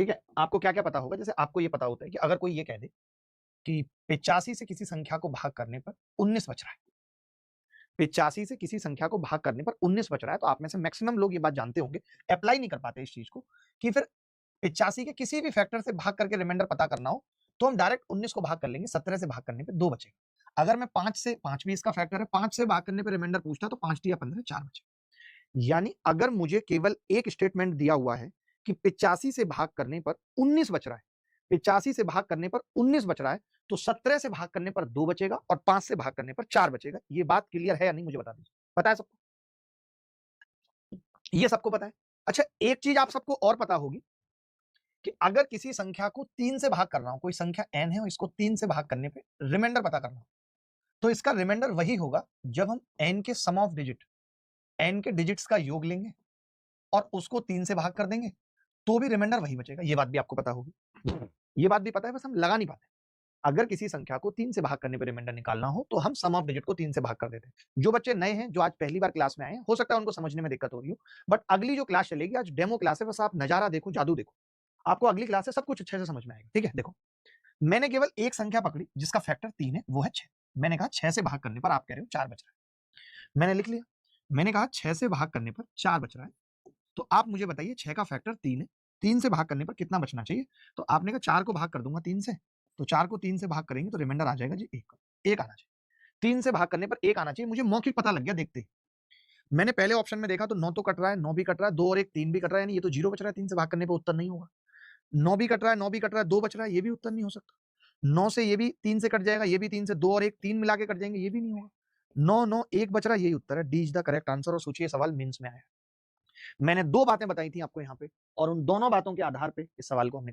ठीक है, आपको क्या-क्या पता होगा, जैसे आपको ये पता होता है कि अगर कोई ये कह दे कि 85 से किसी संख्या को भाग करने पर 19 बच रहा है। 85 से किसी संख्या को भाग करने पर 19 बच रहा है, तो आप में से मैक्सिमम लोग ये बात जानते होंगे, अप्लाई नहीं कर पाते इस चीज को, कि फिर 85 के किसी भी फैक्टर से भाग करके रिमाइंडर पता करना हो, तो हम डायरेक्ट 19 को भाग कर लेंगे, 17 से भाग करने पे 2 बचेगा। अगर मैं 5 भी इसका फैक्टर है, 5 से भाग करने पे रिमाइंडर पूछता तो 5 या 15, 4 बचे। यानी अगर मुझे केवल एक स्टेटमेंट दिया हुआ है कि 85 से भाग करने पर 19 बच रहा है, 85 से भाग करने पर 19 बच रहा है, तो 17 से भाग करने पर 2 बचेगा और 5 से भाग करने पर 4 बचेगा। ये बात क्लियर है या नहीं, मुझे बता दीजिए। पता है सबको? ये सबको पता है। अच्छा, एक चीज आप सबको और पता होगी कि अगर किसी संख्या को 3 से भाग कर रहा हूं, कोई संख्या n है और इसको 3 से भाग करने पे रिमाइंडर पता करना हो, तो इसका रिमाइंडर वही होगा जब हम n के सम ऑफ डिजिट, n के डिजिट्स का योग लेंगे और उसको 3 से भाग कर देंगे, तो भी रिमाइंडर वही बचेगा। ये बात भी आपको पता होगी। ये बात भी पता है, बस हम लगा नहीं पाते। अगर किसी संख्या को 3 से भाग करने पे रिमाइंडर निकालना हो, तो हम सम ऑफ डिजिट को 3 से भाग कर देते हैं। जो बच्चे नए हैं, जो आज पहली बार क्लास में आए हैं, हो सकता है उनको समझने में दिक्कत हो रही हो, बट अगली जो क्लास चलेगी, आज डेमो क्लास है, बस आप नजारा देखो, जादू देखो। आपको अगली क्लास से सब कुछ अच्छे से समझ में आएगा। ठीक है, देखो, मैंने केवल एक संख्या पकड़ी जिसका फैक्टर 3 है, वो है 6। मैंने कहा 6 से भाग करने पर आप कह रहे हो 4 बच रहा है। मैंने लिख लिया। मैंने कहा 6 से भाग करने पर 4 बच रहा है। तो आप मुझे बताइए, 6 का फैक्टर 3 है, 3 से भाग करने पर कितना बचना चाहिए? तो आपने कहा 4 को भाग कर दूंगा 3 से, तो 4 को 3 से भाग करेंगे तो रिमाइंडर आ जाएगा जी 1। 1 आना चाहिए। 3 से भाग करने पर 1 आना चाहिए। मुझे मौखिक पता लग गया देखते ही। मैंने पहले ऑप्शन में देखा तो 9 तो कट रहा है, 9 भी कट रहा है, 2 और 1 3 भी कट रहा है, यानी ये तो 0 बच रहा है। 3 से भाग करने पर उत्तर नहीं होगा। 9 भी कट रहा है, 9 भी कट रहा है, 2 बच रहा है, ये भी उत्तर नहीं हो सकता। 9 से ये भी 3 से कट जाएगा, ये भी 3 से, 2 और 1 3 मिला के कट जाएंगे, ये भी नहीं होगा। 9 9 1 बच रहा है, यही उत्तर है। D is the correct answer. और सोचिए सवाल मेंस में आया। मैंने 2 बातें बताई थी आपको यहाँ पे, और उन दोनों बातों के आधार पे इस सवाल को हमने